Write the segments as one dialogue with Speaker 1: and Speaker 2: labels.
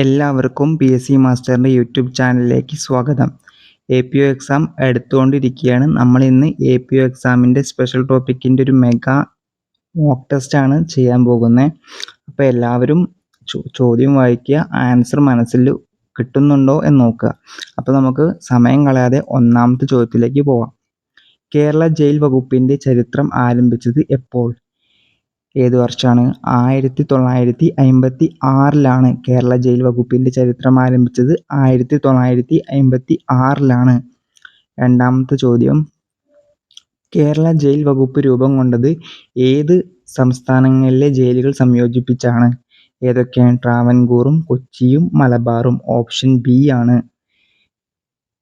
Speaker 1: എല്ലാവർക്കും PSC മാസ്റ്ററിൻ്റെ YouTube ചാനലിലേക്ക് സ്വാഗതം. APO എക്സാം എടുത്തുകൊണ്ടിരിക്കുകയാണ്. നമ്മളിന്ന് APO എക്സാമിൻ്റെ സ്പെഷ്യൽ ടോപ്പിക്കിൻ്റെ ഒരു മെഗാ മോക്ക് ടെസ്റ്റാണ് ചെയ്യാൻ പോകുന്നത്. അപ്പോൾ എല്ലാവരും ചോദ്യം വായിക്കുക, ആൻസർ മനസ്സിൽ കിട്ടുന്നുണ്ടോ എന്ന് നോക്കുക. അപ്പോൾ നമുക്ക് സമയം കളയാതെ ഒന്നാമത്തെ ചോദ്യത്തിലേക്ക് പോവാം. കേരള ജയിൽ വകുപ്പിൻ്റെ ചരിത്രം ആരംഭിച്ചത് എപ്പോൾ? ഏത് വർഷമാണ്? 1956 കേരള ജയിൽ വകുപ്പിൻ്റെ ചരിത്രം ആരംഭിച്ചത്. 1956 രണ്ടാമത്തെ ചോദ്യം, കേരള ജയിൽ വകുപ്പ് രൂപം കൊണ്ടത് ഏത് സംസ്ഥാനങ്ങളിലെ ജയിലുകൾ സംയോജിപ്പിച്ചാണ്? ഏതൊക്കെയാണ്? ട്രാവൻകൂറും കൊച്ചിയും മലബാറും. ഓപ്ഷൻ ബി ആണ്.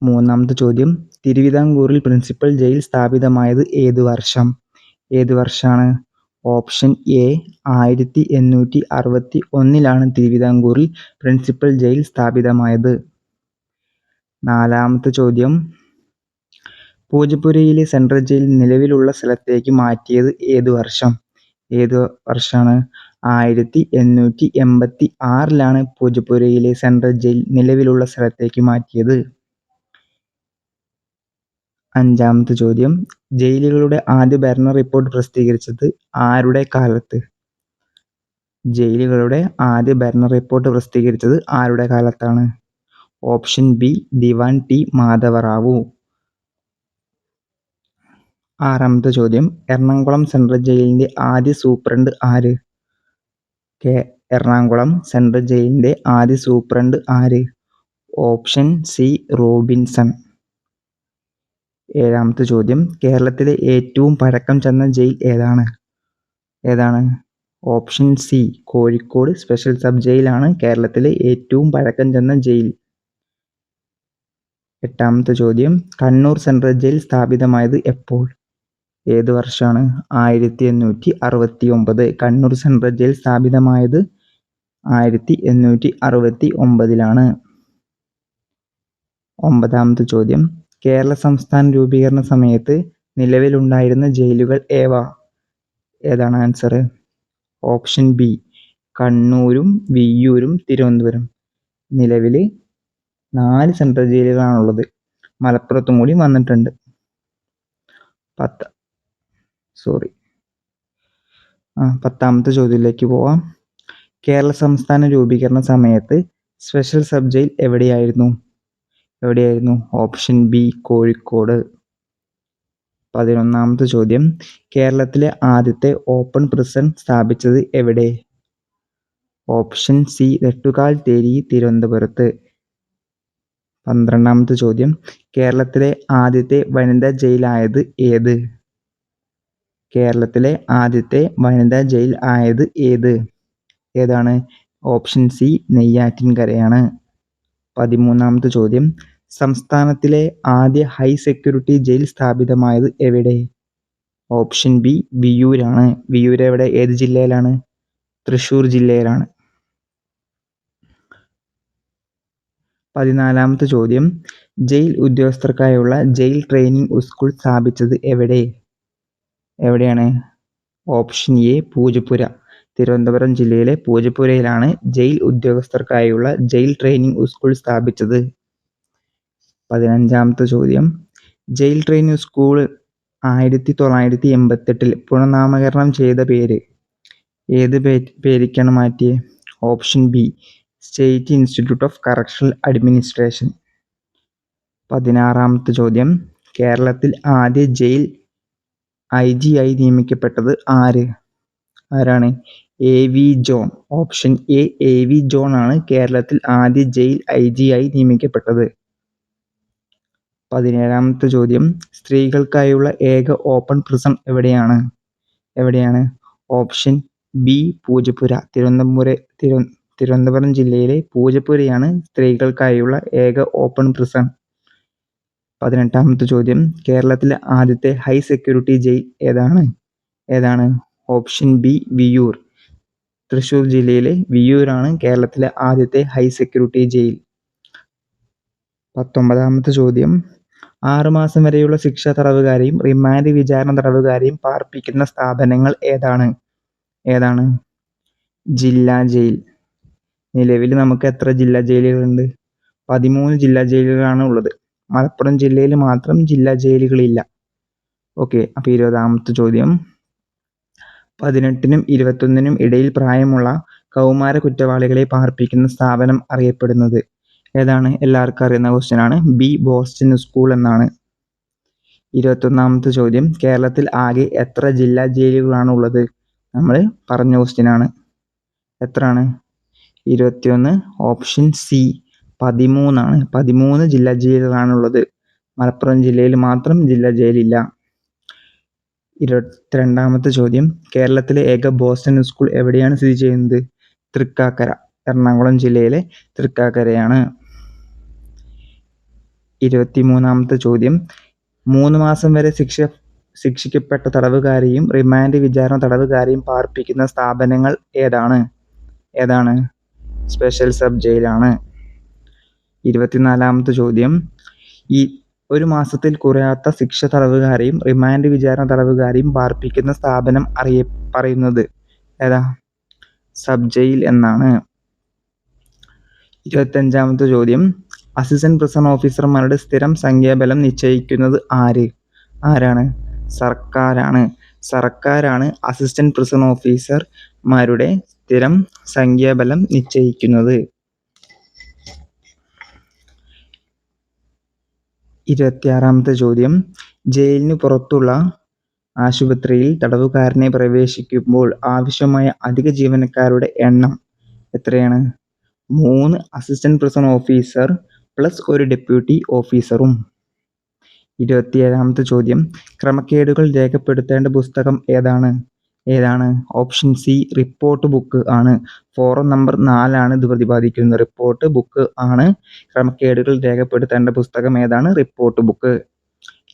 Speaker 1: മൂന്നാമത്തെ ചോദ്യം, തിരുവിതാംകൂറിൽ പ്രിൻസിപ്പൽ ജയിൽ സ്ഥാപിതമായത് ഏത് വർഷം? ഏത് വർഷമാണ്? ഓപ്ഷൻ എ 1861 തിരുവിതാംകൂറിൽ പ്രിൻസിപ്പൽ ജയിൽ സ്ഥാപിതമായത്. നാലാമത്തെ ചോദ്യം, പൂജപ്പുരയിലെ സെൻട്രൽ ജയിൽ നിലവിലുള്ള സ്ഥലത്തേക്ക് മാറ്റിയത് ഏത് വർഷം? ഏത് വർഷമാണ്? 1886 പൂജപ്പുരയിലെ സെൻട്രൽ ജയിൽ നിലവിലുള്ള സ്ഥലത്തേക്ക് മാറ്റിയത്. അഞ്ചാമത്തെ ചോദ്യം, ജയിലുകളുടെ ആദ്യ ഭരണ റിപ്പോർട്ട് പ്രസിദ്ധീകരിച്ചത് ആരുടെ കാലത്ത്? ജയിലുകളുടെ ആദ്യ ഭരണ റിപ്പോർട്ട് പ്രസിദ്ധീകരിച്ചത് ആരുടെ കാലത്താണ്? ഓപ്ഷൻ ബി ദിവാൻ ടി മാധവറാവു. ആറാമത്തെ ചോദ്യം, എറണാകുളം സെൻട്രൽ ജയിലിന്റെ ആദ്യ സൂപ്രണ്ട് ആര്? എറണാകുളം സെൻട്രൽ ജയിലിന്റെ ആദ്യ സൂപ്രണ്ട് ആര്? Option C Robinson. ഏഴാമത്തെ ചോദ്യം, കേരളത്തിലെ ഏറ്റവും പഴക്കം ചെന്ന ജയിൽ ഏതാണ്? Option C Kozhikode special sub ജയിലാണ് കേരളത്തിലെ ഏറ്റവും പഴക്കം ചെന്ന ജയിൽ. എട്ടാമത്തെ ചോദ്യം, കണ്ണൂർ സെൻട്രൽ ജയിൽ സ്ഥാപിതമായത് എപ്പോൾ? ഏത് വർഷമാണ്? 1869. കണ്ണൂർ സെൻട്രൽ ജയിൽ സ്ഥാപിതമായത് 1869. ഒമ്പതാമത്തെ ചോദ്യം, കേരള സംസ്ഥാന രൂപീകരണ സമയത്ത് നിലവിലുണ്ടായിരുന്ന ജയിലുകൾ ഏതാണ് ആൻസർ? ഓപ്ഷൻ ബി കണ്ണൂരും വിയ്യൂരും തിരുവനന്തപുരം. നിലവിൽ 4 സെൻട്രൽ ജയിലുകളാണുള്ളത്. മലപ്പുറത്തും കൂടി വന്നിട്ടുണ്ട്. പത്താമത്തെ ചോദ്യത്തിലേക്ക് പോവാം. കേരള സംസ്ഥാന രൂപീകരണ സമയത്ത് സ്പെഷ്യൽ സബ് ജയിൽ എവിടെയായിരുന്നു? Option B Kozhikode. 11ാമത്തെ ചോദ്യം, കേരളത്തിലെ ആദ്യത്തെ ഓപ്പൺ പ്രിസൺ സ്ഥാപിച്ചത് എവിടെ? ഓപ്ഷൻ സി നെട്ടുകാൽ തേരി തിരുവനന്തപുരത്ത്. 12ാമത്തെ ചോദ്യം, കേരളത്തിലെ ആദ്യത്തെ വനിതാ ജയിലായത് ഏത്? കേരളത്തിലെ ആദ്യത്തെ വനിതാ ജയിൽ ആയത് ഏതാണ്? Option C നെയ്യാറ്റിൻകരയാണ്. 13ാമത്തെ ചോദ്യം, സംസ്ഥാനത്തിലെ ആദ്യ ഹൈ സെക്യൂരിറ്റി ജയിൽ സ്ഥാപിതമായത് എവിടെ? Option B വിയ്യൂരാണ്. വിയ്യൂർ എവിടെ? ഏത് ജില്ലയിലാണ്? തൃശ്ശൂർ ജില്ലയിലാണ്. 14ാമത്തെ ചോദ്യം, ജയിൽ ഉദ്യോഗസ്ഥർക്കായുള്ള ജയിൽ ട്രെയിനിങ് സ്കൂൾ സ്ഥാപിച്ചത് എവിടെയാണ്? Option A Poojappura. തിരുവനന്തപുരം ജില്ലയിലെ പൂജപ്പുരയിലാണ് ജയിൽ ഉദ്യോഗസ്ഥർക്കായുള്ള ജയിൽ ട്രെയിനിങ് സ്കൂൾ സ്ഥാപിച്ചത്. 15ാമത്തെ ചോദ്യം, ജയിൽ ട്രെയിനിങ് സ്കൂൾ 1988 പുനർനാമകരണം ചെയ്ത പേര് ഏത് പേരിലേക്കാണ് മാറ്റിയത്? Option B state institute of correctional administration. 16ാമത്തെ ചോദ്യം, കേരളത്തിൽ ആദ്യ ജയിൽ IG ആയി നിയമിക്കപ്പെട്ടത് ആരാണ്? AV John. Option A AV John ആണ് കേരളത്തിൽ ആദ്യ ജയിൽ IG ആയി നിയമിക്കപ്പെട്ടത്. 17ാമത്തെ ചോദ്യം, സ്ത്രീകൾക്കായുള്ള ഏക ഓപ്പൺ പ്രിസൺ എവിടെയാണ്? Option B Poojappura. തിരുവനന്തപുരം ജില്ലയിലെ പൂജപ്പുരയാണ് സ്ത്രീകൾക്കായുള്ള ഏക ഓപ്പൺ പ്രിസൺ. 18ാമത്തെ ചോദ്യം, കേരളത്തിലെ ആദ്യത്തെ ഹൈ സെക്യൂരിറ്റി ജയിൽ ഏതാണ്? Option B Viyyur. തൃശ്ശൂർ ജില്ലയിലെ വിയ്യൂരാണ് കേരളത്തിലെ ആദ്യത്തെ ഹൈ സെക്യൂരിറ്റി ജയിൽ. 19ാമത്തെ ചോദ്യം, 6 മാസം വരെയുള്ള ശിക്ഷ തടവുകാരെയും റിമാൻഡ് വിചാരണ തടവുകാരെയും പാർപ്പിക്കുന്ന സ്ഥാപനങ്ങൾ ഏതാണ്? ജില്ലാ ജയിൽ. നിലവിൽ നമുക്ക് എത്ര ജില്ലാ ജയിലുകളുണ്ട്? 13 ജില്ലാ ജയിലുകളാണ് ഉള്ളത്. മലപ്പുറം ജില്ലയിൽ മാത്രം ജില്ലാ ജയിലുകളില്ല. ഓക്കെ, അപ്പോൾ 20ാമത്തെ ചോദ്യം, 18നും 21നും ഇടയിൽ പ്രായമുള്ള കൗമാര കുറ്റവാളികളെ പാർപ്പിക്കുന്ന സ്ഥാപനം അറിയപ്പെടുന്നത് ഏതാണ്? എല്ലാവർക്കും അറിയുന്ന ക്വസ്റ്റ്യൻ ആണ്. ബി. ബോസ്റ്റൺ സ്കൂൾ എന്നാണ്. 21ാമത്തെ ചോദ്യം, കേരളത്തിൽ ആകെ എത്ര ജില്ലാ ജയിലുകളാണ് ഉള്ളത്? നമ്മൾ പറഞ്ഞ ക്വസ്റ്റ്യൻ ആണ്. എത്രയാണ്? 21. ഓപ്ഷൻ സി 13 ആണ്. 13 ജില്ലാ ജയിലുകളാണുള്ളത്. മലപ്പുറം ജില്ലയിൽ മാത്രം ജില്ലാ ജയിലില്ല. 22ാമത്തെ ചോദ്യം, കേരളത്തിലെ ഏക ബോസ്റ്റൺ സ്കൂൾ എവിടെയാണ് സ്ഥിതി ചെയ്യുന്നത്? തൃക്കാക്കര, എറണാകുളം ജില്ലയിലെ തൃക്കാക്കരയാണ്. 23ാമത്തെ ചോദ്യം, 3 മാസം വരെ ശിക്ഷിക്കപ്പെട്ട തടവുകാരെയും റിമാൻഡ് വിചാരണ തടവുകാരെയും പാർപ്പിക്കുന്ന സ്ഥാപനങ്ങൾ ഏതാണ്? Special sub ജയിലാണ്. 24ാമത്തെ ചോദ്യം, ഈ 1 മാസത്തിൽ കുറയാത്ത ശിക്ഷ തടവുകാരെയും റിമാൻഡ് വിചാരണ തടവുകാരെയും പാർപ്പിക്കുന്ന സ്ഥാപനം പറയുന്നത് ഏതാ? സബ് ജയിൽ എന്നാണ്. 25ാമത്തെ ചോദ്യം, അസിസ്റ്റന്റ് പ്രിസൺ ഓഫീസർമാരുടെ സ്ഥിരം സംഖ്യാബലം നിശ്ചയിക്കുന്നത് ആരാണ്? സർക്കാരാണ് അസിസ്റ്റന്റ് പ്രിസൺ ഓഫീസർമാരുടെ സ്ഥിരം സംഖ്യാബലം നിശ്ചയിക്കുന്നത്. 26ാമത്തെ ചോദ്യം, ജയിലിന് പുറത്തുള്ള ആശുപത്രിയിൽ തടവുകാരനെ പ്രവേശിക്കുമ്പോൾ ആവശ്യമായ അധിക ജീവനക്കാരുടെ എണ്ണം എത്രയാണ്? 3 assistant prison officer plus 1 deputy ഓഫീസറും. 27ാമത്തെ ചോദ്യം, ക്രമക്കേടുകൾ രേഖപ്പെടുത്തേണ്ട പുസ്തകം ഏതാണ്? ഓപ്ഷൻ സി റിപ്പോർട്ട് ബുക്ക് ആണ്. ഫോറം നമ്പർ 4 ആണ് ഇത് പ്രതിപാദിക്കുന്നത്. റിപ്പോർട്ട് ബുക്ക് ആണ്. ക്രമക്കേടുകൾ രേഖപ്പെടുത്തേണ്ട പുസ്തകം ഏതാണ്? Report book.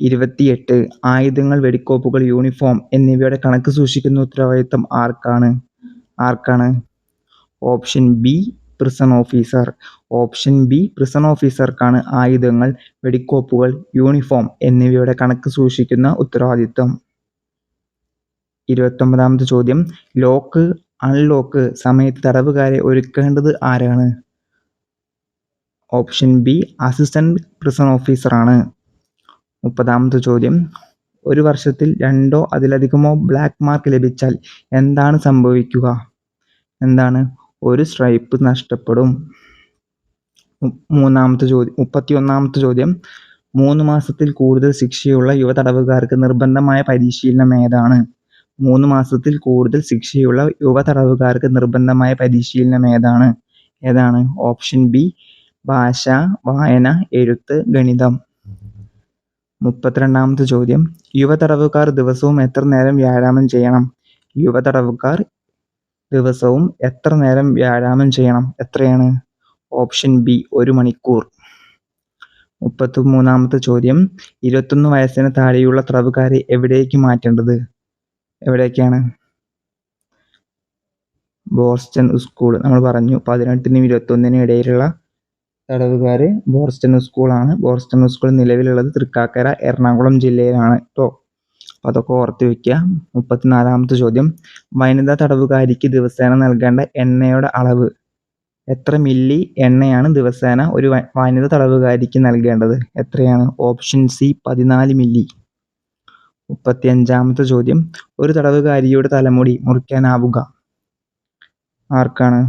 Speaker 1: 28 ആയുധങ്ങൾ, വെടിക്കോപ്പുകൾ, യൂണിഫോം എന്നിവയുടെ കണക്ക് സൂക്ഷിക്കുന്ന ഉത്തരവാദിത്തം ആർക്കാണ്? Option B prison officer. Option B prison ഓഫീസർക്കാണ് ആയുധങ്ങൾ, വെടിക്കോപ്പുകൾ, യൂണിഫോം എന്നിവയുടെ കണക്ക് സൂക്ഷിക്കുന്ന ഉത്തരവാദിത്തം. 29ാമത്തെ ചോദ്യം, ലോക്ക് അൺലോക്ക് സമയത്ത് തടവുകാരെ ഒരുക്കേണ്ടത് ആരാണ്? Option B assistant prison officer ആണ്. 30ാമത്തെ ചോദ്യം, 1 വർഷത്തിൽ 2 അതിലധികമോ ബ്ലാക്ക് മാർക്ക് ലഭിച്ചാൽ എന്താണ് സംഭവിക്കുക? 1 സ്ട്രൈപ്പ് നഷ്ടപ്പെടും. 31ാമത്തെ ചോദ്യം, 3 മാസത്തിൽ കൂടുതൽ ശിക്ഷയുള്ള യുവ തടവുകാർക്ക് നിർബന്ധമായ പരിശീലനം ഏതാണ്? 3 മാസത്തിൽ കൂടുതൽ ശിക്ഷയുള്ള യുവ തടവുകാർക്ക് നിർബന്ധമായ പരിശീലനം ഏതാണ്? ഓപ്ഷൻ ബി ഭാഷ, വായന, എഴുത്ത്, ഗണിതം. 32ാമത്തെ ചോദ്യം, യുവ തടവുകാർ ദിവസവും എത്ര നേരം വ്യായാമം ചെയ്യണം? യുവ തടവുകാർ ദിവസവും എത്ര നേരം വ്യായാമം ചെയ്യണം? എത്രയാണ്? ഓപ്ഷൻ ബി 1 മണിക്കൂർ. 33ാമത്തെ ചോദ്യം, 21 വയസ്സിന് താഴെയുള്ള തടവുകാരെ എവിടേക്ക് മാറ്റേണ്ടത്? എവിടേക്കാണ്? Boston school. നമ്മൾ പറഞ്ഞു 18നും 21നും ഇടയിലുള്ള തടവുകാർ ബോസ്റ്റൺ സ്കൂളാണ്. ബോസ്റ്റൺ സ്കൂൾ നിലവിലുള്ളത് തൃക്കാക്കര, എറണാകുളം ജില്ലയിലാണ് കേട്ടോ. അപ്പോൾ അതൊക്കെ ഓർത്ത് വയ്ക്കുക. 34ാമത്തെ ചോദ്യം, വനിതാ തടവുകാരിക്ക് ദിവസേന നൽകേണ്ട എണ്ണയുടെ അളവ് എത്ര മില്ലി എണ്ണയാണ് ദിവസേന ഒരു വനിതാ തടവുകാരിക്ക് നൽകേണ്ടത്? എത്രയാണ്? Option C 14 milli. 35ാമത്തെ ചോദ്യം, ഒരു തടവുകാരിയുടെ തലമുടി മുറിക്കാനാവുക ആർക്കാണ്?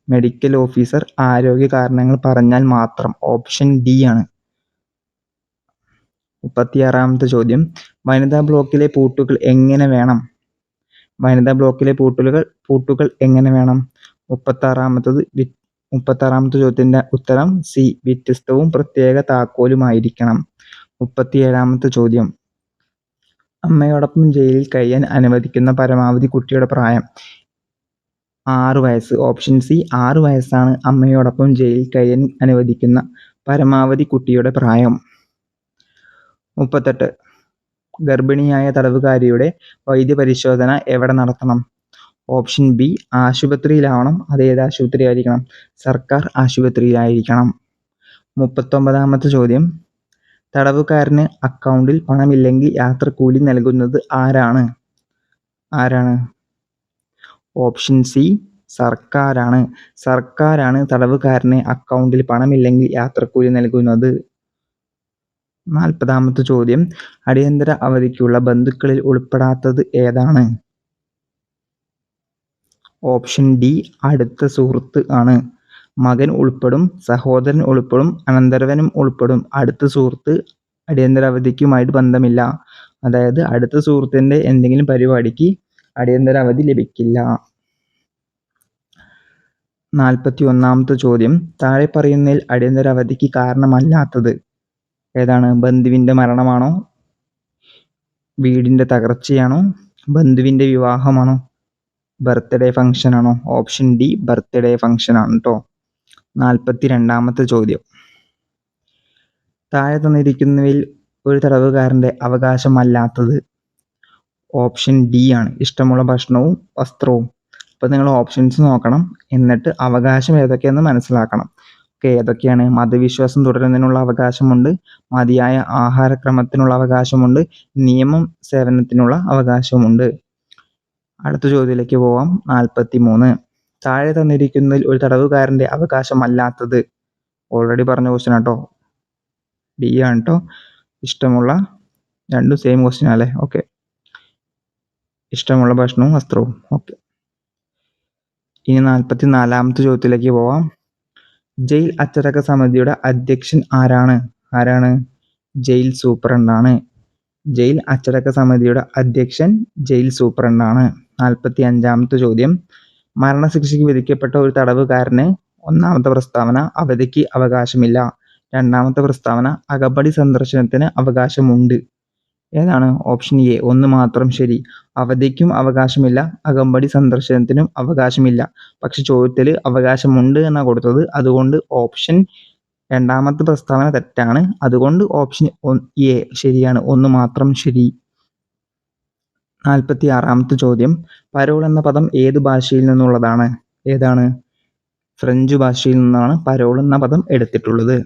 Speaker 1: മെഡിക്കൽ ഓഫീസർ ആരോഗ്യ കാരണങ്ങൾ പറഞ്ഞാൽ മാത്രം. ഓപ്ഷൻ ഡി ആണ്. 36ാമത്തെ ചോദ്യം, വനിതാ ബ്ലോക്കിലെ പൂട്ടുകൾ എങ്ങനെ വേണം? വനിതാ ബ്ലോക്കിലെ പൂട്ടുകൾ എങ്ങനെ വേണം? 36ാമത്തെ ചോദ്യത്തിന്റെ ഉത്തരം സി വ്യത്യസ്തവും പ്രത്യേക താക്കോലുമായിരിക്കണം. 37ാമത്തെ ചോദ്യം, അമ്മയോടൊപ്പം ജയിലിൽ കഴിയാൻ അനുവദിക്കുന്ന പരമാവധി കുട്ടിയുടെ പ്രായം 6 വയസ്സ്. ഓപ്ഷൻ സി 6 വയസ്സാണ് അമ്മയോടൊപ്പം ജയിലിൽ കഴിയാൻ അനുവദിക്കുന്ന പരമാവധി കുട്ടിയുടെ പ്രായം. 38 ഗർഭിണിയായ തടവുകാരിയുടെ വൈദ്യപരിശോധന എവിടെ നടത്തണം? ഓപ്ഷൻ ബി ആശുപത്രിയിലാവണം. അത് ഏത് ആശുപത്രി ആയിരിക്കണം? സർക്കാർ ആശുപത്രിയിലായിരിക്കണം. 39ാമത്തെ ചോദ്യം, തടവുകാരന് അക്കൗണ്ടിൽ പണമില്ലെങ്കിൽ യാത്രക്കൂലി നൽകുന്നത് ആരാണ്? ഓപ്ഷൻ സി സർക്കാരാണ് തടവുകാരന് അക്കൗണ്ടിൽ പണമില്ലെങ്കിൽ യാത്രക്കൂലി നൽകുന്നത്. 40ാമത്തെ ചോദ്യം, അടിയന്തര അവധിക്കുള്ള ബന്ധുക്കളിൽ ഉൾപ്പെടാത്തത് ഏതാണ്? ഓപ്ഷൻ ഡി അടുത്ത സുഹൃത്ത് ആണ്. മകൻ ഉൾപ്പെടും, സഹോദരൻ ഉൾപ്പെടും, അനന്തരവനും ഉൾപ്പെടും. അടുത്ത സുഹൃത്ത് അടിയന്തര അവധിക്കുമായിട്ട് ബന്ധമില്ല. അതായത് അടുത്ത സുഹൃത്തിന്റെ എന്തെങ്കിലും പരിപാടിക്ക് അടിയന്തര അവധി ലഭിക്കില്ല. 41ാമത്തെ ചോദ്യം, താഴെ പറയുന്നതിൽ അടിയന്തര അവധിക്ക് കാരണമല്ലാത്തത് ഏതാണ്? ബന്ധുവിന്റെ മരണമാണോ? വീടിന്റെ തകർച്ചയാണോ? ബന്ധുവിന്റെ വിവാഹമാണോ? ബർത്ത്ഡേ ഫംഗ്ഷൻ ആണോ? ഓപ്ഷൻ ഡി ബർത്ത്ഡേ ഫംഗ്ഷൻ ആണ് കേട്ടോ. 42ാമത്തെ ചോദ്യം, താഴെ തന്നിരിക്കുന്നവയിൽ ഒരു തടവുകാരന്റെ അവകാശമല്ലാത്തത്? ഓപ്ഷൻ ഡി ആണ് ഇഷ്ടമുള്ള ഭക്ഷണവും വസ്ത്രവും. അപ്പോൾ നിങ്ങൾ ഓപ്ഷൻസ് നോക്കണം, എന്നിട്ട് അവകാശം ഏതൊക്കെയെന്ന് മനസ്സിലാക്കണം. ഏതൊക്കെയാണ്? മതവിശ്വാസം തുടരുന്നതിനുള്ള അവകാശമുണ്ട്, മതിയായ ആഹാരക്രമത്തിനുള്ള അവകാശമുണ്ട്, നിയമം സേവനത്തിനുള്ള അവകാശമുണ്ട്. അടുത്ത ചോദ്യത്തിലേക്ക് പോവാം. 43, താഴെ തന്നിരിക്കുന്നതിൽ ഒരു തടവുകാരന്റെ അവകാശമല്ലാത്തത്? ഓൾറെഡി പറഞ്ഞ ക്വസ്റ്റ്യൻ ആട്ടോ, ഡി ആണ് കേട്ടോ. ഇഷ്ടമുള്ള, രണ്ടും സെയിം ക്വസ്റ്റ്യൻ അല്ലേ? ഓക്കെ, ഇഷ്ടമുള്ള ഭക്ഷണവും വസ്ത്രവും. ഓക്കെ, ഇനി 44ാമത്തെ ചോദ്യത്തിലേക്ക് പോവാം. ജയിൽ അച്ചടക്ക സമിതിയുടെ അധ്യക്ഷൻ ആരാണ്? ജയിൽ സൂപ്രണ്ടാണ്. ജയിൽ അച്ചടക്ക സമിതിയുടെ അധ്യക്ഷൻ ജയിൽ സൂപ്രണ്ടാണ്. 45ാമത്തെ ചോദ്യം, മരണശിക്ഷയ്ക്ക് വിധിക്കപ്പെട്ട ഒരു തടവുകാരന് ഒന്നാമത്തെ പ്രസ്താവന അവധിക്ക് അവകാശമില്ല, രണ്ടാമത്തെ പ്രസ്താവന അകമ്പടി സന്ദർശനത്തിന് അവകാശമുണ്ട്. ഏതാണ്? ഓപ്ഷൻ എ ഒന്ന് മാത്രം ശരി. അവധിക്കും അവകാശമില്ല, അകമ്പടി സന്ദർശനത്തിനും അവകാശമില്ല. പക്ഷെ ചോദ്യത്തിൽ അവകാശമുണ്ട് എന്നാണ് കൊടുത്തത്, അതുകൊണ്ട് ഓപ്ഷൻ രണ്ടാമത്തെ പ്രസ്താവന തെറ്റാണ്. അതുകൊണ്ട് ഓപ്ഷൻ എ ശരിയാണ്, ഒന്ന് മാത്രം ശരി. 46ാമത്തെ ചോദ്യം, പരോൾ എന്ന പദം ഏത് ഭാഷയിൽ നിന്നുള്ളതാണ്? ഏതാണ്? ഫ്രഞ്ച് ഭാഷയിൽ നിന്നാണ് പരോൾ എന്ന പദം എടുത്തിട്ടുള്ളത്.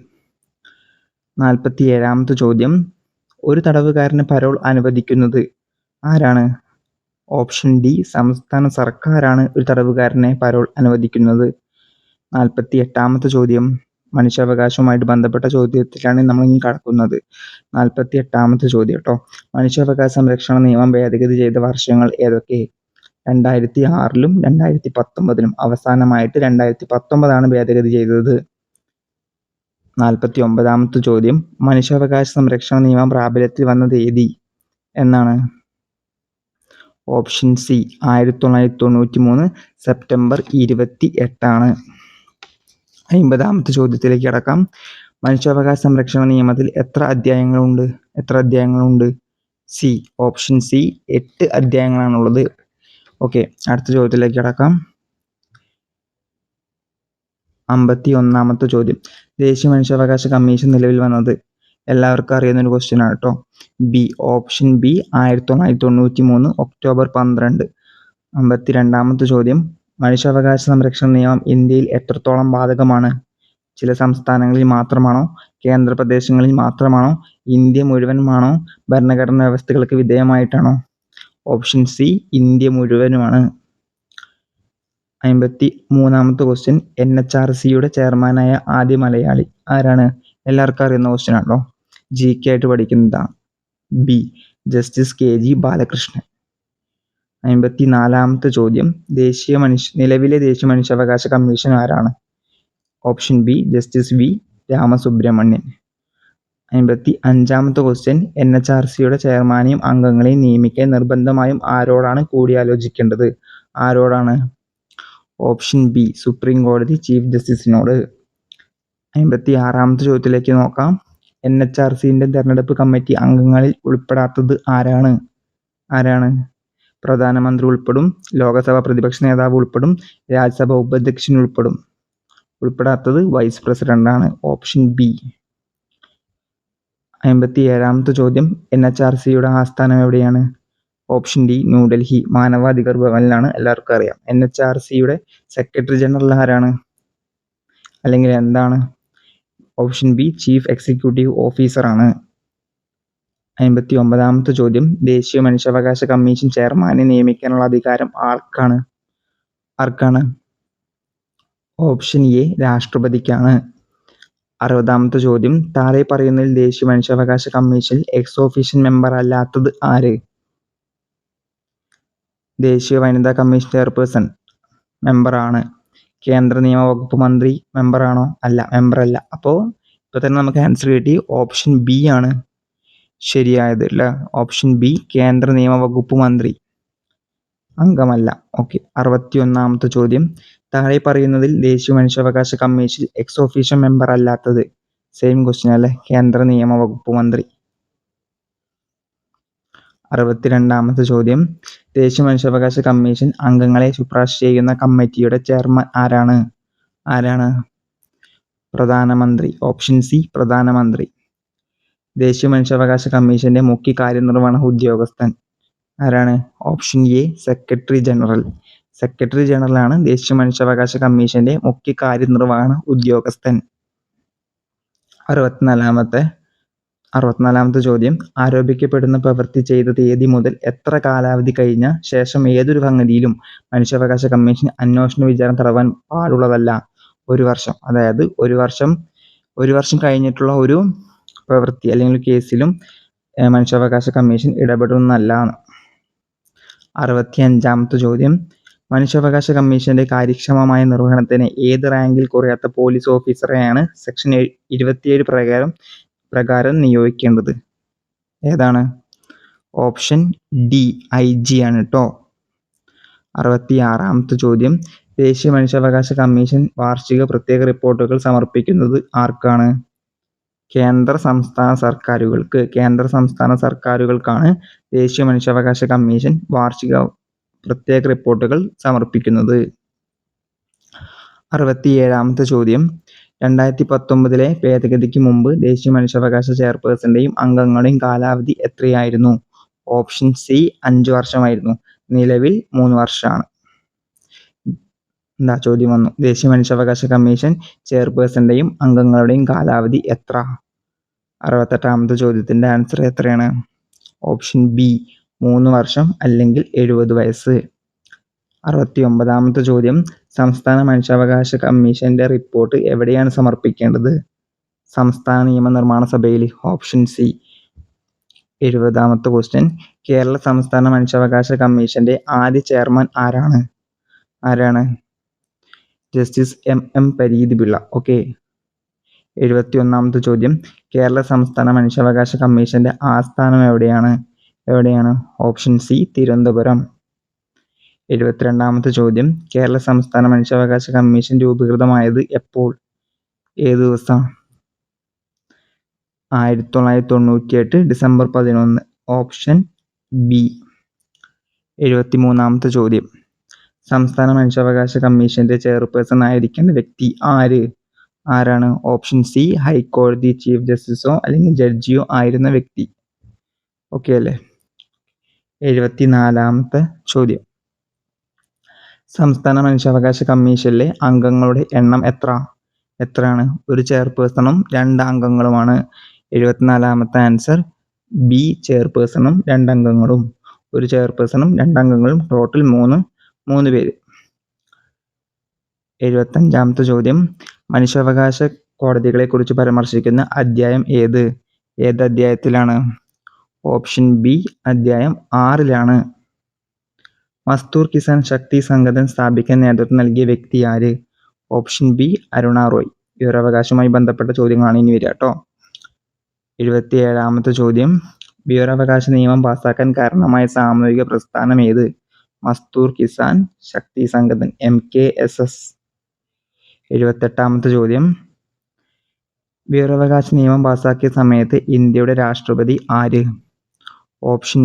Speaker 1: 47ാമത്തെ ചോദ്യം, ഒരു തടവുകാരന് പരോൾ അനുവദിക്കുന്നത് ആരാണ്? ഓപ്ഷൻ ഡി സംസ്ഥാന സർക്കാരാണ് ഒരു തടവുകാരനെ പരോൾ അനുവദിക്കുന്നത്. 48ാമത്തെ ചോദ്യം, മനുഷ്യാവകാശവുമായിട്ട് ബന്ധപ്പെട്ട ചോദ്യത്തിലാണ് നമ്മൾ ഇനി കടക്കുന്നത്. 48ാമത്തെ ചോദ്യം കേട്ടോ. മനുഷ്യാവകാശ സംരക്ഷണ നിയമം ഭേദഗതി ചെയ്ത വർഷങ്ങൾ ഏതൊക്കെ? 2006-ലും 2019-ലും. അവസാനമായിട്ട് 2019 ഭേദഗതി ചെയ്തത്. 49ാമത്തെ ചോദ്യം, മനുഷ്യാവകാശ സംരക്ഷണ നിയമം പ്രാബല്യത്തിൽ വന്ന തീയതി എന്നാണ്? Option C 1993 September 28. 50ാമത്തെ ചോദ്യത്തിലേക്ക് കടക്കാം. മനുഷ്യാവകാശ സംരക്ഷണ നിയമത്തിൽ എത്ര അധ്യായങ്ങളുണ്ട്? സി, ഓപ്ഷൻ സി 8 അധ്യായങ്ങളാണുള്ളത്. ഓക്കെ, അടുത്ത ചോദ്യത്തിലേക്ക് കടക്കാം. 51ാമത്തെ ചോദ്യം, ദേശീയ മനുഷ്യാവകാശ കമ്മീഷൻ നിലവിൽ വന്നത്? എല്ലാവർക്കും അറിയുന്ന ഒരു ക്വസ്റ്റ്യൻ ആണ് കേട്ടോ. B, option B 1993 October 12. 52ാമത്തെ ചോദ്യം, മനുഷ്യാവകാശ സംരക്ഷണ നിയമം ഇന്ത്യയിൽ എത്രത്തോളം ബാധകമാണ്? ചില സംസ്ഥാനങ്ങളിൽ മാത്രമാണോ? കേന്ദ്ര പ്രദേശങ്ങളിൽ മാത്രമാണോ? ഇന്ത്യ മുഴുവനുമാണോ? ഭരണഘടനാ വ്യവസ്ഥകൾക്ക് വിധേയമായിട്ടാണോ? ഓപ്ഷൻ സി ഇന്ത്യ മുഴുവനുമാണ്. 53ാമത്തെ ക്വസ്റ്റ്യൻ, NHRCയുടെ ചെയർമാനായ ആദ്യ മലയാളി ആരാണ്? എല്ലാവർക്കും അറിയുന്ന ക്വസ്റ്റ്യൻ ആണല്ലോ, GK ആയിട്ട് പഠിക്കുന്നതാണ്. B, justice KG Balakrishnan. 54ാമത്തെ ചോദ്യം, നിലവിലെ ദേശീയ മനുഷ്യാവകാശ കമ്മീഷൻ ആരാണ്? Option B justice V Ramasubramanian. 55ാമത്തെ ക്വസ്റ്റ്യൻ, NHRCയുടെ ചെയർമാനെയും അംഗങ്ങളെയും നിയമിക്കാൻ നിർബന്ധമായും ആരോടാണ് കൂടിയാലോചിക്കേണ്ടത്? ആരോടാണ്? ഓപ്ഷൻ ബി സുപ്രീം കോടതി ചീഫ് ജസ്റ്റിസിനോട്. 56ാമത്തെ ചോദ്യത്തിലേക്ക് നോക്കാം. NHRCന്റെ തെരഞ്ഞെടുപ്പ് കമ്മിറ്റി അംഗങ്ങളിൽ ഉൾപ്പെടാത്തത് ആരാണ്? പ്രധാനമന്ത്രി ഉൾപ്പെടും, ലോകസഭ പ്രതിപക്ഷ നേതാവ് ഉൾപ്പെടും, രാജ്യസഭ ഉപാധ്യക്ഷൻ ഉൾപ്പെടും. ഉൾപ്പെടാത്തത് വൈസ് പ്രസിഡന്റ് ആണ്. Option B. 57ാമത്തെ ചോദ്യം, NHRCയുടെ ആസ്ഥാനം എവിടെയാണ്? ഓപ്ഷൻ ഡി ന്യൂഡൽഹി മാനവാധികാർ ഭവനിലാണ്. എല്ലാവർക്കും അറിയാം. NHRCയുടെ സെക്രട്ടറി ജനറൽ ആരാണ്, അല്ലെങ്കിൽ എന്താണ്? Option B chief executive officer ആണ്. 59ാമത്തെ ചോദ്യം, ദേശീയ മനുഷ്യാവകാശ കമ്മീഷൻ ചെയർമാനെ നിയമിക്കാനുള്ള അധികാരം ആർക്കാണ്? Option A രാഷ്ട്രപതിക്കാണ്. 60ാമത്തെ ചോദ്യം, താഴെ പറയുന്നതിൽ ദേശീയ മനുഷ്യാവകാശ കമ്മീഷനിൽ എക്സ് ഓഫീഷ്യൽ മെമ്പർ അല്ലാത്തത് ആര്? ദേശീയ വനിതാ കമ്മീഷൻ ചെയർപേഴ്സൺ മെമ്പറാണ്. കേന്ദ്ര നിയമ വകുപ്പ് മന്ത്രി മെമ്പറാണോ? അല്ല, മെമ്പറല്ല. അപ്പോൾ ഇപ്പോൾ തന്നെ നമുക്ക് ആൻസർ കിട്ടി. ഓപ്ഷൻ ബി ആണ് ശരിയായത് അല്ലേ. ഓപ്ഷൻ ബി, കേന്ദ്ര നിയമ വകുപ്പ് മന്ത്രി അംഗമല്ല. ഓക്കെ. 61ാമത്തെ ചോദ്യം, താഴെ പറയുന്നതിൽ ദേശീയ മനുഷ്യാവകാശ കമ്മീഷൻ എക്സ് ഓഫീഷ്യൽ മെമ്പർ അല്ലാത്തത്? സെയിം ക്വസ്റ്റ്യൻ അല്ലേ, കേന്ദ്ര നിയമ വകുപ്പ് മന്ത്രി. 62ാമത്തെ ചോദ്യം, ദേശീയ മനുഷ്യാവകാശ കമ്മീഷൻ അംഗങ്ങളെ ശുപാർശ ചെയ്യുന്ന കമ്മിറ്റിയുടെ ചെയർമാൻ ആരാണ്? പ്രധാനമന്ത്രി. ഓപ്ഷൻ സി, പ്രധാനമന്ത്രി. ദേശീയ മനുഷ്യാവകാശ കമ്മീഷന്റെ മുഖ്യ കാര്യനിർവഹണ ഉദ്യോഗസ്ഥൻ ആരാണ്? Option A, secretary general. Secretary general ആണ് ദേശീയ മനുഷ്യാവകാശ കമ്മീഷന്റെ മുഖ്യ കാര്യനിർവഹണ ഉദ്യോഗസ്ഥൻ. 64ാമത്തെ ചോദ്യം, ആരോപിക്കപ്പെടുന്ന പ്രവൃത്തി ചെയ്ത തീയതി മുതൽ എത്ര കാലാവധി കഴിഞ്ഞ ശേഷം ഏതൊരു സംഗതിയിലും മനുഷ്യാവകാശ കമ്മീഷൻ അന്വേഷണ വിചാരണ തടവാൻ പാടുള്ളതല്ല? 1 വർഷം. അതായത് ഒരു വർഷം കഴിഞ്ഞിട്ടുള്ള ഒരു പ്രവൃത്തി അല്ലെങ്കിൽ കേസിലും മനുഷ്യാവകാശ കമ്മീഷൻ ഇടപെടുന്നതല്ല. 65ാമത്തെ ചോദ്യം, മനുഷ്യാവകാശ കമ്മീഷന്റെ കാര്യക്ഷമമായ നിർവഹണത്തിന് ഏത് റാങ്കിൽ കുറയാത്ത പോലീസ് ഓഫീസറെയാണ് സെക്ഷൻ 27 പ്രകാരം നിയോഗിക്കേണ്ടത്? ഏതാണ്? ഓപ്ഷൻ ഡി, IG ആണ് കേട്ടോ. 66ാമത്തെ ചോദ്യം, ദേശീയ മനുഷ്യാവകാശ കമ്മീഷൻ വാർഷിക പ്രത്യേക റിപ്പോർട്ടുകൾ സമർപ്പിക്കുന്നത് ആർക്കാണ്? കേന്ദ്ര സംസ്ഥാന സർക്കാരുകൾക്കാണ് ദേശീയ മനുഷ്യാവകാശ കമ്മീഷൻ വാർഷിക പ്രത്യേക റിപ്പോർട്ടുകൾ സമർപ്പിക്കുന്നത്. 67ാമത്തെ ചോദ്യം, 2019 ഭേദഗതിക്ക് മുമ്പ് ദേശീയ മനുഷ്യാവകാശ ചെയർപേഴ്സന്റെയും അംഗങ്ങളുടെയും കാലാവധി എത്രയായിരുന്നു? ഓപ്ഷൻ സി, 5 വർഷമായിരുന്നു. നിലവിൽ 3 വർഷമാണ്. ചോദ്യം വന്നു, ദേശീയ മനുഷ്യാവകാശ കമ്മീഷൻ ചെയർപേഴ്സന്റെയും അംഗങ്ങളുടെയും കാലാവധി എത്ര? 68ാമത്തെ ചോദ്യത്തിന്റെ ആൻസർ എത്രയാണ്? ഓപ്ഷൻ ബി, 3 വർഷം അല്ലെങ്കിൽ 70 വയസ്സ്. 69ാമത്തെ ചോദ്യം, സംസ്ഥാന മനുഷ്യാവകാശ കമ്മീഷന്റെ റിപ്പോർട്ട് എവിടെയാണ് സമർപ്പിക്കേണ്ടത്? സംസ്ഥാന നിയമനിർമ്മാണ സഭയിൽ. Option C. 70ാമത്തെ ക്വസ്റ്റ്യൻ, കേരള സംസ്ഥാന മനുഷ്യാവകാശ കമ്മീഷന്റെ ആദ്യ ചെയർമാൻ ആരാണ്? Justice M Pareeth Pillai. Okay. 71ാമത്തെ ചോദ്യം, കേരള സംസ്ഥാന മനുഷ്യാവകാശ കമ്മീഷന്റെ ആസ്ഥാനം എവിടെയാണ്? Option C, Thiruvananthapuram. 72ാമത്തെ ചോദ്യം, കേരള സംസ്ഥാന മനുഷ്യാവകാശ കമ്മീഷൻ രൂപീകൃതമായത് എപ്പോൾ? ഏത് ദിവസം? 1998 ഡിസംബർ 11. Option B. 73ാമത്തെ ചോദ്യം, സംസ്ഥാന മനുഷ്യാവകാശ കമ്മീഷന്റെ ചെയർപേഴ്സൺ ആയിരിക്കേണ്ട വ്യക്തി ആരാണ്? ഓപ്ഷൻ സി, ഹൈക്കോടതി ചീഫ് ജസ്റ്റിസോ അല്ലെങ്കിൽ ജഡ്ജിയോ ആയിരുന്ന വ്യക്തി. ഓക്കെ അല്ലേ. 74ാമത്തെ ചോദ്യം, സംസ്ഥാന മനുഷ്യാവകാശ കമ്മീഷനിലെ അംഗങ്ങളുടെ എണ്ണം എത്രയാണ്? ഒരു ചെയർപേഴ്സണും 2 അംഗങ്ങളുമാണ്. 74ാമത്തെ ആൻസർ ബി, ചെയർപേഴ്സണും 2 അംഗങ്ങളും. ഒരു ചെയർപേഴ്സണും 2 അംഗങ്ങളും, ടോട്ടൽ 3 പേര്. 75ാമത്തെ ചോദ്യം, മനുഷ്യാവകാശ കോടതികളെ കുറിച്ച് പരാമർശിക്കുന്ന അധ്യായം ഏത് അധ്യായത്തിലാണ്? ഓപ്ഷൻ ബി, അധ്യായം 6ലാണ്. മസ്തൂർ കിസാൻ ശക്തി സംഗതൻ സ്ഥാപിക്കാൻ നേതൃത്വം നൽകിയ വ്യക്തി ആര്? Option B, Aruna Roy. വിവരാവകാശവുമായി ബന്ധപ്പെട്ട ചോദ്യങ്ങളാണ് ഇനി വരിക കേട്ടോ. 77ാമത്തെ ചോദ്യം, വിവരാവകാശ നിയമം പാസാക്കാൻ കാരണമായ സാമൂഹിക പ്രസ്ഥാനം ഏത്? മസ്തൂർ കിസാൻ ശക്തി സംഗതൻ, MKSS. 78ാമത്തെ ചോദ്യം, വിവരാവകാശ നിയമം പാസാക്കിയ സമയത്ത് ഇന്ത്യയുടെ രാഷ്ട്രപതി ആര്? Option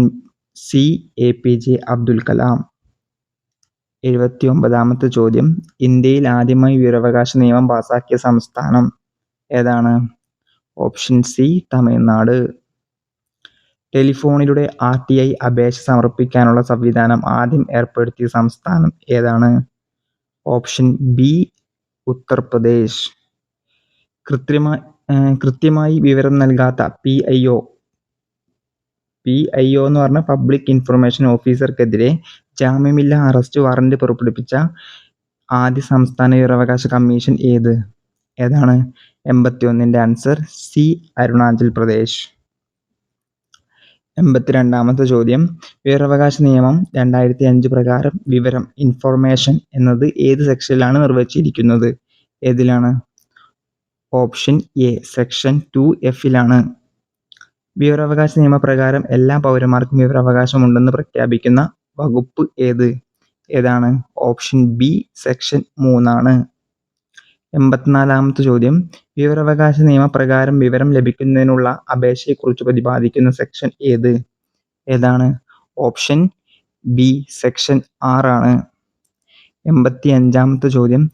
Speaker 1: C, APJ Abdul Kalam. 79ാമത്തെ ചോദ്യം, ഇന്ത്യയിൽ ആദ്യമായി വിവരാവകാശ നിയമം പാസാക്കിയ സംസ്ഥാനം ഏതാണ്? Option C, Tamil Nadu. ടെലിഫോണിലൂടെ RTI അപേക്ഷ സമർപ്പിക്കാനുള്ള സംവിധാനം ആദ്യം ഏർപ്പെടുത്തിയ സംസ്ഥാനം ഏതാണ്? Option B, Uttar Pradesh. കൃത്യമായി വിവരം നൽകാത്ത PIO എന്ന് പറഞ്ഞ പബ്ലിക് ഇൻഫർമേഷൻ ഓഫീസർക്കെതിരെ ജാമ്യമില്ലാ അറസ്റ്റ് വാറന്റ് പുറപ്പെടുവിച്ച ആദ്യ സംസ്ഥാന വിവരാവകാശ കമ്മീഷൻ ഏതാണ്? 81ന്റെ ആൻസർ സി, അരുണാചൽ പ്രദേശ്. 82ാമത്തെ ചോദ്യം, വിവരാവകാശ നിയമം 2005 പ്രകാരം വിവരം ഇൻഫർമേഷൻ എന്നത് ഏത് സെക്ഷനിലാണ് നിർവചിച്ചിരിക്കുന്നത്? ഏതിലാണ്? ഓപ്ഷൻ എ സെക്ഷൻ 2F'ലാണ്. വിവരാവകാശ നിയമപ്രകാരം എല്ലാ പൗരന്മാർക്കും വിവരാവകാശമുണ്ടെന്ന് പ്രഖ്യാപിക്കുന്ന വകുപ്പ് ഏതാണ്? ഓപ്ഷൻ ബി സെക്ഷൻ 3 ആണ്. 84ാമത്തെ ചോദ്യം, വിവരാവകാശ നിയമപ്രകാരം വിവരം ലഭിക്കുന്നതിനുള്ള അപേക്ഷയെക്കുറിച്ച് പ്രതിപാദിക്കുന്ന സെക്ഷൻ ഏതാണ്? ഓപ്ഷൻ ബി സെക്ഷൻ 6 ആണ്. 85ാമത്തെ ചോദ്യം,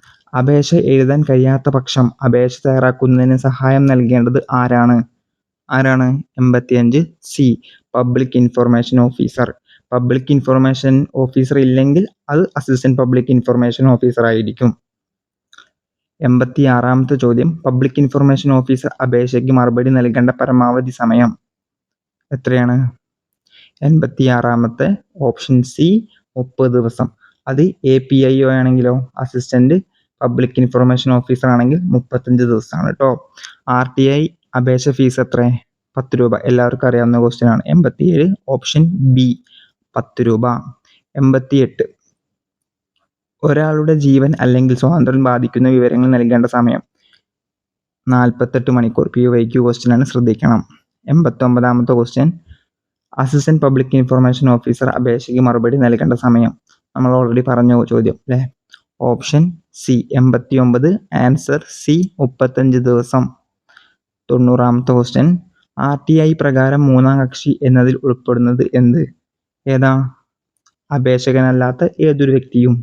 Speaker 1: അപേക്ഷ എഴുതാൻ കഴിയാത്ത പക്ഷം അപേക്ഷ തയ്യാറാക്കുന്നതിന് സഹായം നൽകേണ്ടത് ആരാണ്? 85 C, public information officer. Public information officer ഇല്ലെങ്കിൽ അത് അസിസ്റ്റന്റ് പബ്ലിക് ഇൻഫർമേഷൻ ഓഫീസർ ആയിരിക്കും. 86ാമത്തെ ചോദ്യം, പബ്ലിക് ഇൻഫർമേഷൻ ഓഫീസർ അപേക്ഷയ്ക്ക് മറുപടി നൽകേണ്ട പരമാവധി സമയം എത്രയാണ്? 86ാമത്തെ ഓപ്ഷൻ സി 30 ദിവസം. അത് APIO ആണെങ്കിലോ, അസിസ്റ്റന്റ് പബ്ലിക് ഇൻഫർമേഷൻ ഓഫീസർ ആണെങ്കിൽ 35 ദിവസമാണ് കേട്ടോ. RTI അപേക്ഷ ഫീസ് എത്ര? 10 രൂപ. എല്ലാവർക്കും അറിയാവുന്ന ക്വസ്റ്റ്യൻ ആണ്. 87 ഓപ്ഷൻ ബി 10 രൂപ. 88, ഒരാളുടെ ജീവൻ അല്ലെങ്കിൽ സ്വാതന്ത്ര്യം ബാധിക്കുന്ന വിവരങ്ങൾ നൽകേണ്ട സമയം 48 മണിക്കൂർ. PYQ ക്വസ്റ്റ്യൻ ആണ്, ശ്രദ്ധിക്കണം. 89ാമത്തെ question, assistant public information officer അപേക്ഷയ്ക്ക് മറുപടി നൽകേണ്ട സമയം. നമ്മൾ ഓൾറെഡി പറഞ്ഞ ചോദ്യം അല്ലേ? ഓപ്ഷൻ സി 89, ആൻസർ സി 35 ദിവസം. 90ാമത്തെ ക്വസ്റ്റ്യൻ, RTI പ്രകാരം മൂന്നാം കക്ഷി എന്നതിൽ ഉൾപ്പെടുന്നത് ഏതാ? അപേക്ഷകനല്ലാത്ത ഏതൊരു വ്യക്തിയും.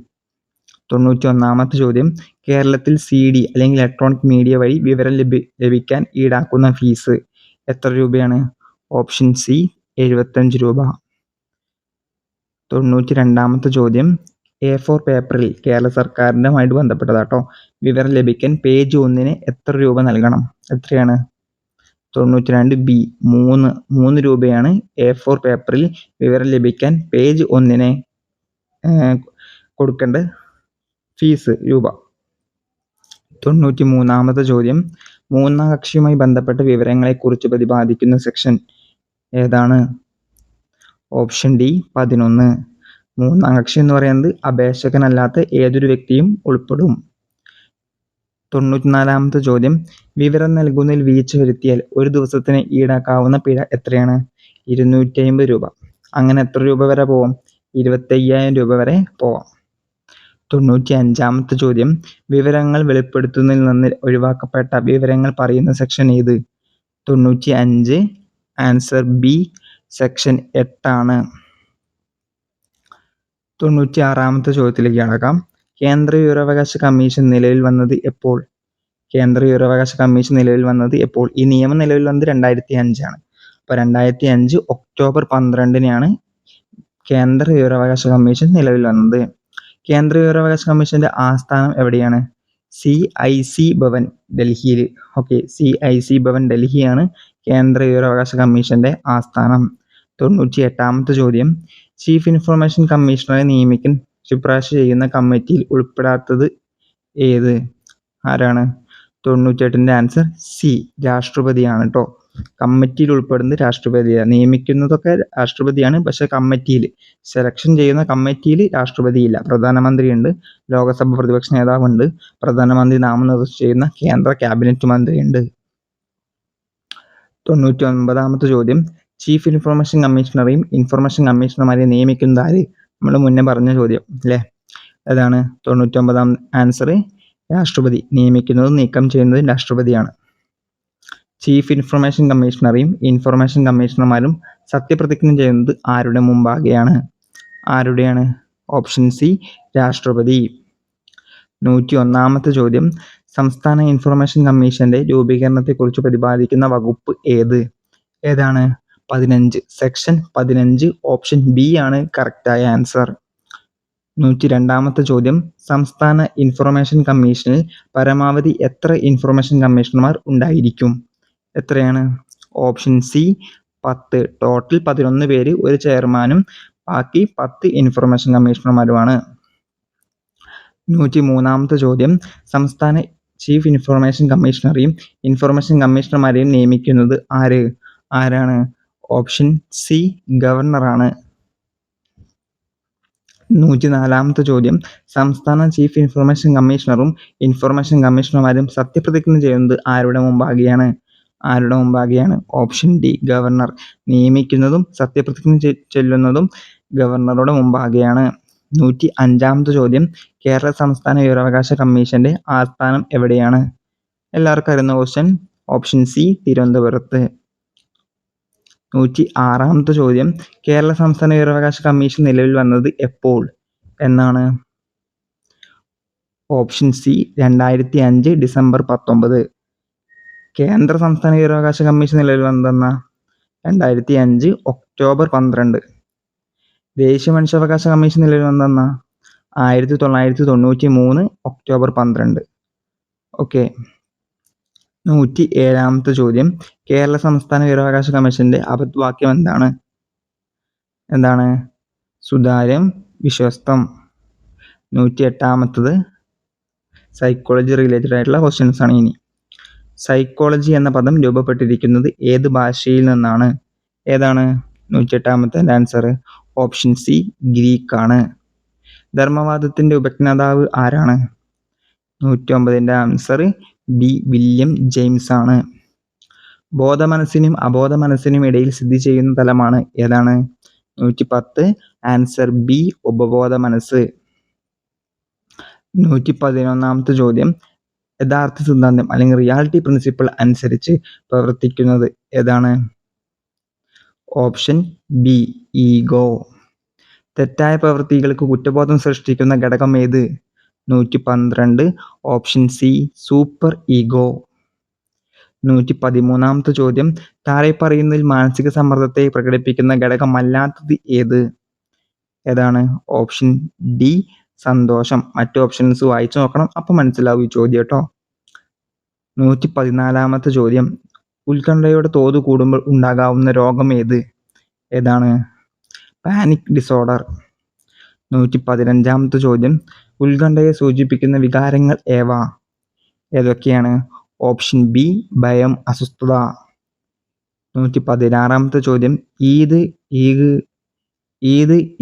Speaker 1: 91ാമത്തെ ചോദ്യം, കേരളത്തിൽ CD അല്ലെങ്കിൽ ഇലക്ട്രോണിക് മീഡിയ വഴി വിവരം ലഭിക്കാൻ ഈടാക്കുന്ന ഫീസ് എത്ര രൂപയാണ്? ഓപ്ഷൻ സി 75 രൂപ. 92ാമത്തെ ചോദ്യം, A4 പേപ്പറിൽ കേരള സർക്കാരിനുമായിട്ട് ബന്ധപ്പെട്ടതാട്ടോ, വിവരം ലഭിക്കാൻ പേജ് 1 എത്ര രൂപ നൽകണം? എത്രയാണ്? 92 ബി 3 രൂപയാണ് A4 പേപ്പറിൽ വിവരം ലഭിക്കാൻ പേജ് 1 കൊടുക്കേണ്ട ഫീസ് രൂപ. 93ാമത്തെ ചോദ്യം, മൂന്നാം കക്ഷിയുമായി ബന്ധപ്പെട്ട വിവരങ്ങളെക്കുറിച്ച് പ്രതിപാദിക്കുന്ന സെക്ഷൻ ഏതാണ്? Option D 11. മൂന്നാം കക്ഷി എന്ന് പറയുന്നത് അപേക്ഷകനല്ലാത്ത ഏതൊരു വ്യക്തിയും ഉൾപ്പെടും. 94ാമത്തെ ചോദ്യം, വിവരം നൽകുന്നതിൽ വീഴ്ച വരുത്തിയാൽ ഒരു ദിവസത്തിന് ഈടാക്കാവുന്ന പിഴ എത്രയാണ്? 250 രൂപ. അങ്ങനെ എത്ര രൂപ വരെ പോവാം? 25,000 രൂപ വരെ പോവാം. 95ാമത്തെ ചോദ്യം, വിവരങ്ങൾ വെളിപ്പെടുത്തുന്നതിൽ നിന്ന് ഒഴിവാക്കപ്പെട്ട വിവരങ്ങൾ പറയുന്ന സെക്ഷൻ 95, ആൻസർ ബി സെക്ഷൻ 8 ആണ്. 96ാമത്തെ ചോദ്യത്തിലേക്ക് കടക്കാം. കേന്ദ്ര വിവരാവകാശ കമ്മീഷൻ നിലവിൽ വന്നത് എപ്പോൾ? ഈ നിയമം നിലവിൽ വന്നത് 2005 ആണ്. അപ്പോൾ 2005 ഒക്ടോബർ 12-നാണ് കേന്ദ്ര വിവരാവകാശ കമ്മീഷൻ നിലവിൽ വന്നത്. കേന്ദ്ര വിവരാവകാശ കമ്മീഷന്റെ ആസ്ഥാനം എവിടെയാണ്? CIC ഭവൻ, ഡൽഹിയിൽ. CIC ഭവൻ ഡൽഹിയാണ് കേന്ദ്ര വിവരാവകാശ കമ്മീഷന്റെ ആസ്ഥാനം. 98ാമത്തെ ചോദ്യം, ചീഫ് ഇൻഫർമേഷൻ കമ്മീഷണറെ നിയമിക്കാൻ ശുപാർശ ചെയ്യുന്ന കമ്മിറ്റിയിൽ ഉൾപ്പെടാത്തത് ആരാണ്? 98ന്റെ ആൻസർ സി, രാഷ്ട്രപതിയാണ് കേട്ടോ. കമ്മിറ്റിയിൽ ഉൾപ്പെടുന്നത് രാഷ്ട്രപതിയാണ്. നിയമിക്കുന്നതൊക്കെ രാഷ്ട്രപതിയാണ്, പക്ഷെ കമ്മിറ്റിയിൽ സെലക്ഷൻ ചെയ്യുന്ന കമ്മിറ്റിയിൽ രാഷ്ട്രപതിയില്ല. പ്രധാനമന്ത്രിയുണ്ട്, ലോകസഭ പ്രതിപക്ഷ നേതാവുണ്ട്, പ്രധാനമന്ത്രി നാമനിർദ്ദേശം ചെയ്യുന്ന കേന്ദ്ര ക്യാബിനറ്റ് മന്ത്രിയുണ്ട്. 99ാമത്തെ ചോദ്യം, ചീഫ് ഇൻഫർമേഷൻ കമ്മീഷണറെയും ഇൻഫർമേഷൻ കമ്മീഷണർമാരെയും നിയമിക്കുന്നത് ആര്? നമ്മൾ മുന്നേ പറഞ്ഞ ചോദ്യം അല്ലേ? അതാണ് 99ാം ആൻസർ രാഷ്ട്രപതി. നിയമിക്കുന്നതും നീക്കം ചെയ്യുന്നതും രാഷ്ട്രപതിയാണ്. ചീഫ് ഇൻഫർമേഷൻ കമ്മീഷണറെയും ഇൻഫർമേഷൻ കമ്മീഷണർമാരും സത്യപ്രതിജ്ഞ ചെയ്യുന്നത് ആരുടെ മുമ്പാകെയാണ്? ആരുടെയാണ്? ഓപ്ഷൻ സി, രാഷ്ട്രപതി. 101ാമത്തെ ചോദ്യം, സംസ്ഥാന ഇൻഫർമേഷൻ കമ്മീഷന്റെ രൂപീകരണത്തെക്കുറിച്ച് പ്രതിപാദിക്കുന്ന വകുപ്പ് ഏതാണ്? 15, സെക്ഷൻ 15, ഓപ്ഷൻ ബി ആണ് കറക്റ്റായ ആൻസർ. 102ാമത്തെ ചോദ്യം, സംസ്ഥാന ഇൻഫർമേഷൻ കമ്മീഷനിൽ പരമാവധി എത്ര ഇൻഫർമേഷൻ കമ്മീഷണർമാർ ഉണ്ടായിരിക്കും? എത്രയാണ്? Option C 10. ടോട്ടൽ 11 പേര്, ഒരു ചെയർമാനും ബാക്കി 10 ഇൻഫർമേഷൻ കമ്മീഷണർമാരുമാണ്. 103-ാമത്തെ ചോദ്യം സംസ്ഥാന ചീഫ് ഇൻഫർമേഷൻ കമ്മീഷണറെയും ഇൻഫർമേഷൻ കമ്മീഷണർമാരെയും നിയമിക്കുന്നത് ആരാണ്? ഓപ്ഷൻ സി ഗവർണറാണ്. 104-ാമത്തെ ചോദ്യം സംസ്ഥാന ചീഫ് ഇൻഫർമേഷൻ കമ്മീഷണറും ഇൻഫർമേഷൻ കമ്മീഷണർമാരും സത്യപ്രതിജ്ഞ ചെയ്യുന്നത് ആരുടെ മുമ്പാകെയാണ്? Option D governor. നിയമിക്കുന്നതും സത്യപ്രതിജ്ഞ ചൊല്ലുന്നതും ഗവർണറുടെ മുമ്പാകെയാണ്. 105-ാമത്തെ ചോദ്യം കേരള സംസ്ഥാന വിവരാവകാശ കമ്മീഷന്റെ ആസ്ഥാനം എവിടെയാണ്? എല്ലാവർക്കും അറിയുന്ന ക്വസ്റ്റ്യൻ. ഓപ്ഷൻ സി തിരുവനന്തപുരത്ത്. 106-ാമത്തെ ചോദ്യം കേരള സംസ്ഥാന വിവരാവകാശ കമ്മീഷൻ നിലവിൽ വന്നത് എപ്പോൾ? എന്നാണ്? Option C 2005 December 19. കേന്ദ്ര സംസ്ഥാന വിവരാവകാശ കമ്മീഷൻ നിലവിൽ വന്നതെന്ന 2005 ഒക്ടോബർ 12. ദേശീയ മനുഷ്യാവകാശ കമ്മീഷൻ നിലവിൽ വന്നതെന്ന 1993 ഒക്ടോബർ 12. ഓക്കെ. 107-ാമത്തെ ചോദ്യം കേരള സംസ്ഥാന വിവരാവകാശ കമ്മീഷന്റെ അപദ്വാക്യം എന്താണ്? സുതാര്യം, വിശ്വസ്തം. 108-ാമത്തത് സൈക്കോളജി റിലേറ്റഡ് ആയിട്ടുള്ള ക്വസ്റ്റ്യൻസ് ആണ്. ഇനി സൈക്കോളജി എന്ന പദം രൂപപ്പെട്ടിരിക്കുന്നത് ഏത് ഭാഷയിൽ നിന്നാണ്? ഏതാണ് 108-ാമത്തെ ആൻസർ? ഓപ്ഷൻ സി ഗ്രീക്ക് ആണ്. ധർമ്മവാദത്തിന്റെ ഉപജ്ഞാതാവ് ആരാണ്? 109-ന്റെ ആൻസർ ബി വില്യം ജെയിംസ് ആണ്. ബോധമനസ്സിനും അബോധ മനസ്സിനും ഇടയിൽ സ്ഥിതി ചെയ്യുന്ന തലമാണ് ഏതാണ്? 110 ആൻസർ ബി ഉപബോധ മനസ്സ്. 111-ാമത്തെ ചോദ്യം യഥാർത്ഥ സിദ്ധാന്തം അല്ലെങ്കിൽ റിയാലിറ്റി പ്രിൻസിപ്പിൾ അനുസരിച്ച് പ്രവർത്തിക്കുന്നത് ഏതാണ്? Option B ego. തെറ്റായ പ്രവൃത്തികൾക്ക് കുറ്റബോധം സൃഷ്ടിക്കുന്ന ഘടകം ഏത്? 112 ഓപ്ഷൻ സി സൂപ്പർ ഈഗോ. 113-ാമത്തെ ചോദ്യം താഴെ പറയുന്നതിൽ മാനസിക സമ്മർദ്ദത്തെ പ്രകടിപ്പിക്കുന്ന ഘടകമല്ലാത്തത് ഏതാണ്? ഓപ്ഷൻ ഡി സന്തോഷം. മറ്റു ഓപ്ഷൻസ് വായിച്ചു നോക്കണം, അപ്പൊ മനസ്സിലാവും ഈ ചോദ്യം കേട്ടോ. 114-ാമത്തെ ചോദ്യം ഉത്കണ്ഠയുടെ തോത് കൂടുമ്പോൾ ഉണ്ടാകാവുന്ന രോഗം ഏതാണ്? Panic disorder. 115-ാമത്തെ ചോദ്യം ഉത്കണ്ഠയെ സൂചിപ്പിക്കുന്ന വികാരങ്ങൾ ഏതൊക്കെയാണ്? ഓപ്ഷൻ ബി ഭയം, അസ്വസ്ഥത. 116-ാമത്തെ ചോദ്യം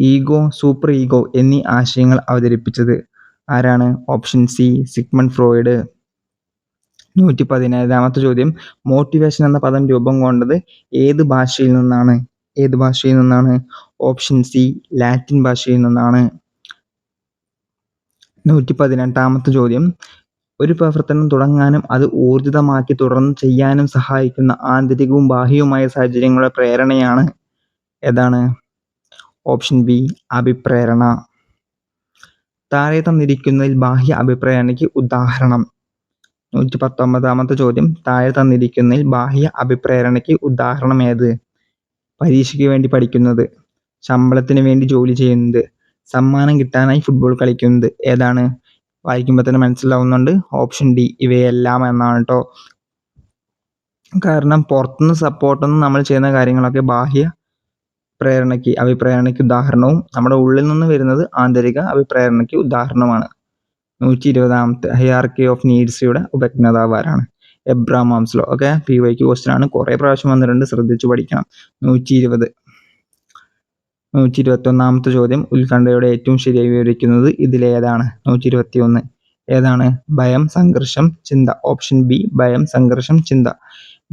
Speaker 1: ഈഗോ, സൂപ്പർ ഈഗോ എന്നീ ആശയങ്ങൾ അവതരിപ്പിച്ചത് ആരാണ്? Option C Sigmund Freud. 117-ാമത്തെ ചോദ്യം മോട്ടിവേഷൻ എന്ന പദം രൂപം കൊണ്ടത് ഏത് ഭാഷയിൽ നിന്നാണ്? ഓപ്ഷൻ സി ലാറ്റിൻ ഭാഷയിൽ നിന്നാണ്. 118-ാമത്തെ ചോദ്യം ഒരു പ്രവർത്തനം തുടങ്ങാനും അത് ഊർജിതമാക്കി തുടർന്ന് ചെയ്യാനും സഹായിക്കുന്ന ആന്തരികവും ബാഹ്യവുമായ സാഹചര്യങ്ങളുടെ പ്രേരണയാണ് ഏതാണ്? ഓപ്ഷൻ ബി അഭിപ്രേരണ. താഴെ തന്നിരിക്കുന്നതിൽ ബാഹ്യ അഭിപ്രേരണയ്ക്ക് ഉദാഹരണം? 119-ാമത്തെ ചോദ്യം താഴെ തന്നിരിക്കുന്നതിൽ ബാഹ്യ അഭിപ്രേരണയ്ക്ക് ഉദാഹരണം ഏത്? പരീക്ഷയ്ക്ക് വേണ്ടി പഠിക്കുന്നത്, ശമ്പളത്തിന് വേണ്ടി ജോലി ചെയ്യുന്നത്, സമ്മാനം കിട്ടാനായി ഫുട്ബോൾ കളിക്കുന്നത് ഏതാണ്? വായിക്കുമ്പോൾ തന്നെ മനസ്സിലാവുന്നുണ്ട്. ഓപ്ഷൻ ഡി ഇവയെല്ലാം എന്നാണ് കേട്ടോ. കാരണം പുറത്തുനിന്ന് സപ്പോർട്ടൊന്നും നമ്മൾ ചെയ്യുന്ന കാര്യങ്ങളൊക്കെ ബാഹ്യ അഭിപ്രേരണയ്ക്ക് ഉദാഹരണവും നമ്മുടെ ഉള്ളിൽ നിന്ന് വരുന്നത് ആന്തരിക അഭിപ്രേരണയ്ക്ക് ഉദാഹരണമാണ്. 120-ാമത്തെ ഹൈറാർക്കി ഓഫ് നീഡ്സിയുടെ ഉപജ്ഞാതാവ് ആരാണ്? Abraham Maslow. Okay, PYQ question ആണ്, കുറെ പ്രാവശ്യം വന്നിട്ടുണ്ട്, ശ്രദ്ധിച്ചു പഠിക്കണം. 121-ാമത്തെ ചോദ്യം ഉത്കണ്ഠയുടെ ഏറ്റവും ശരിയായി വിവരിക്കുന്നത് ഇതിലേതാണ്? 121 ഏതാണ്? ഭയം, സംഘർഷം, ചിന്ത. ഓപ്ഷൻ ബി ഭയം, സംഘർഷം, ചിന്ത.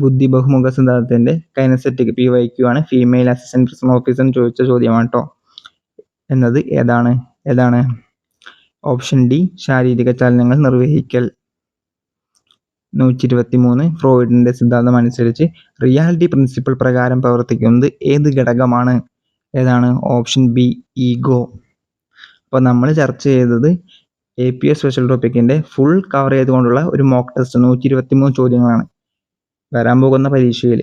Speaker 1: ബുദ്ധി ബഹുമുഖ സിദ്ധാന്തത്തിന്റെ കൈനസെറ്റിക് PYQ ആണ്, ഫീമെയിൽ അസിസ്റ്റന്റ് പ്രസന്റ് ഓഫീസർ ചോദിച്ച ചോദ്യമാണ് കേട്ടോ. എന്നത് ഏതാണ്? ഓപ്ഷൻ ഡി ശാരീരിക ചലനങ്ങൾ നിർവഹിക്കൽ. 123 ഫ്രോയിഡിന്റെ സിദ്ധാന്തം അനുസരിച്ച് റിയാലിറ്റി പ്രിൻസിപ്പിൾ പ്രകാരം പ്രവർത്തിക്കുന്നത് ഏത് ഘടകമാണ്? ഏതാണ്? Option B ego. അപ്പോൾ നമ്മൾ ചർച്ച ചെയ്തത് APS സ്പെഷ്യൽ ടോപ്പിക്കിന്റെ ഫുൾ കവർ ചെയ്തുകൊണ്ടുള്ള ഒരു മോക്ക് ടെസ്റ്റ് 123 ചോദ്യങ്ങളാണ്. വരാൻ പോകുന്ന പരീക്ഷയിൽ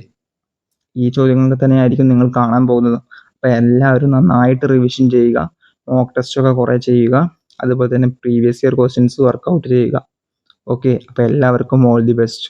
Speaker 1: ഈ ചോദ്യങ്ങൾ തന്നെ ആയിരിക്കും നിങ്ങൾ കാണാൻ പോകുന്നത്. അപ്പോൾ എല്ലാവരും നന്നായിട്ട് റിവിഷൻ ചെയ്യുക, മോക്ക് ടെസ്റ്റ് ഒക്കെ കുറേ ചെയ്യുക, അതുപോലെ തന്നെ പ്രീവിയസ് ഇയർ ക്വസ്റ്റ്യൻസ് വർക്കൗട്ട് ചെയ്യുക. ഓക്കെ, അപ്പോൾ എല്ലാവർക്കും ഓൾ ദി ബെസ്റ്റ്.